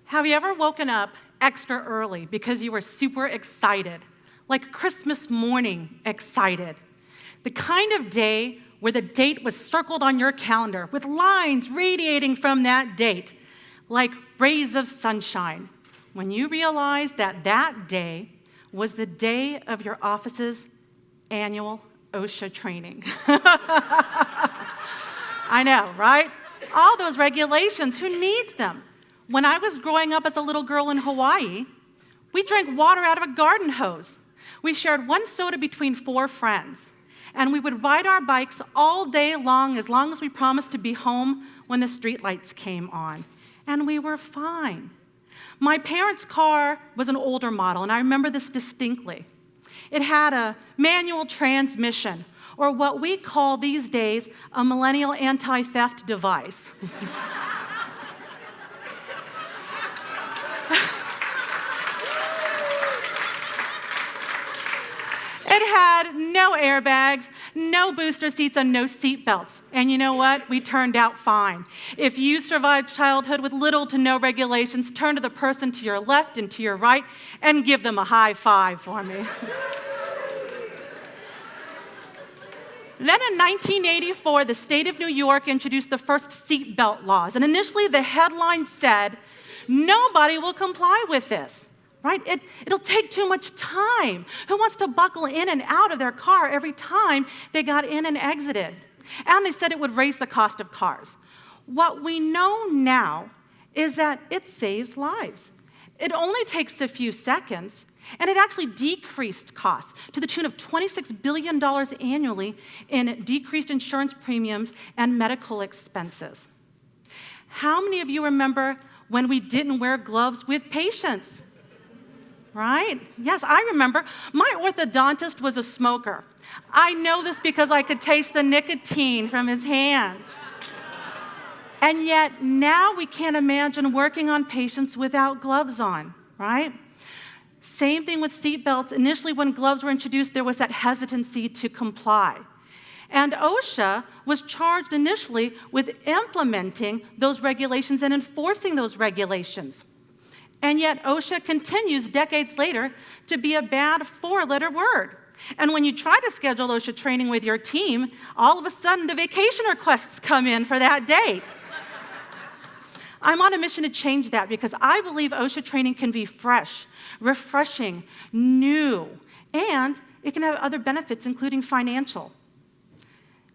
Have you ever woken up extra early because you were super excited, like Christmas morning excited? The kind of day where the date was circled on your calendar with lines radiating from that date, like rays of sunshine, when you realized that that day was the day of your office's annual OSHA training. I know, right? All those regulations, who needs them? When I was growing up as a little girl in Hawaii, we drank water out of a garden hose. We shared one soda between 4 friends, and we would ride our bikes all day long as we promised to be home when the streetlights came on. And we were fine. My parents' car was an older model, and I remember this distinctly. It had a manual transmission, or what we call these days a millennial anti-theft device. It had no airbags, no booster seats, and no seat belts. And you know what? We turned out fine. If you survived childhood with little to no regulations, turn to the person to your left and to your right and give them a high five for me. Then in 1984, the state of New York introduced the first seat belt laws. And initially, the headline said, nobody will comply with this. Right? It'll take too much time. Who wants to buckle in and out of their car every time they got in and exited? And they said it would raise the cost of cars. What we know now is that it saves lives. It only takes a few seconds, and it actually decreased costs to the tune of $26 billion annually in decreased insurance premiums and medical expenses. How many of you remember when we didn't wear gloves with patients? Right? Yes, I remember. My orthodontist was a smoker. I know this because I could taste the nicotine from his hands. And yet now we can't imagine working on patients without gloves on, right? Same thing with seat belts. Initially, when gloves were introduced, there was that hesitancy to comply. And OSHA was charged initially with implementing those regulations and enforcing those regulations. And yet OSHA continues decades later to be a bad 4-letter word. And when you try to schedule OSHA training with your team, all of a sudden the vacation requests come in for that date. I'm on a mission to change that because I believe OSHA training can be fresh, refreshing, new, and it can have other benefits, including financial.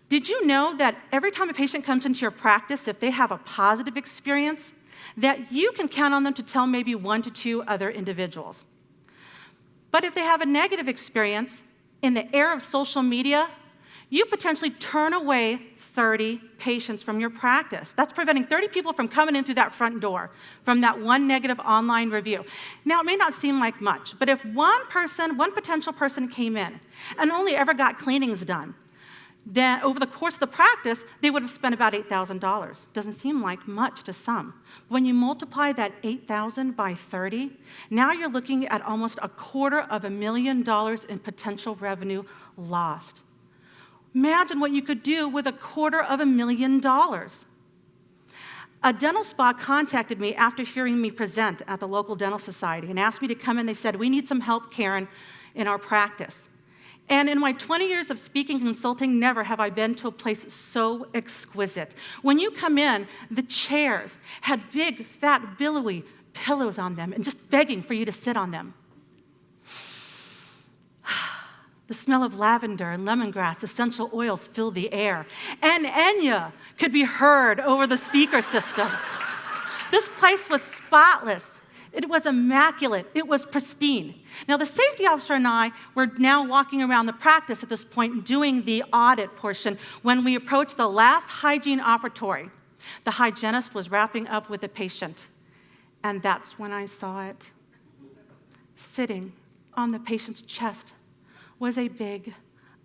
Did you know that every time a patient comes into your practice, if they have a positive experience, that you can count on them to tell maybe 1 to 2 other individuals? But if they have a negative experience, in the era of social media, you potentially turn away 30 patients from your practice. That's preventing 30 people from coming in through that front door from that one negative online review. Now, it may not seem like much, but if one potential person came in and only ever got cleanings done, then over the course of the practice, they would have spent about $8,000. Doesn't seem like much to some. When you multiply that $8,000 by 30, now you're looking at almost $250,000 in potential revenue lost. Imagine what you could do with $250,000. A dental spa contacted me after hearing me present at the local dental society and asked me to come in. They said, "We need some help, Karen, in our practice." And in my 20 years of speaking and consulting, never have I been to a place so exquisite. When you come in, the chairs had big, fat, billowy pillows on them and just begging for you to sit on them. The smell of lavender and lemongrass, essential oils filled the air. And Enya could be heard over the speaker system. This place was spotless. It was immaculate. It was pristine. Now, the safety officer and I were now walking around the practice at this point doing the audit portion when we approached the last hygiene operatory. The hygienist was wrapping up with a patient, and that's when I saw it. Sitting on the patient's chest was a big,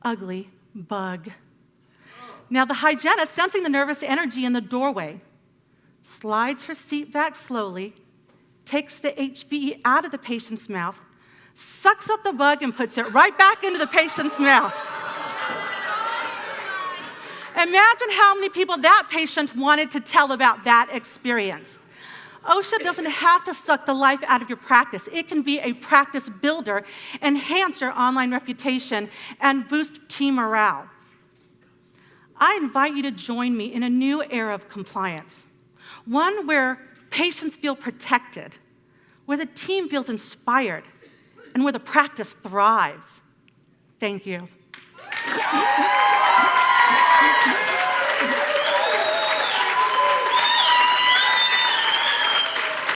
ugly bug. Now, the hygienist, sensing the nervous energy in the doorway, slides her seat back slowly, takes the HVE out of the patient's mouth, sucks up the bug, and puts it right back into the patient's mouth. Imagine how many people that patient wanted to tell about that experience. OSHA doesn't have to suck the life out of your practice. It can be a practice builder, enhance your online reputation, and boost team morale. I invite you to join me in a new era of compliance, one where patients feel protected, where the team feels inspired, and where the practice thrives. Thank you.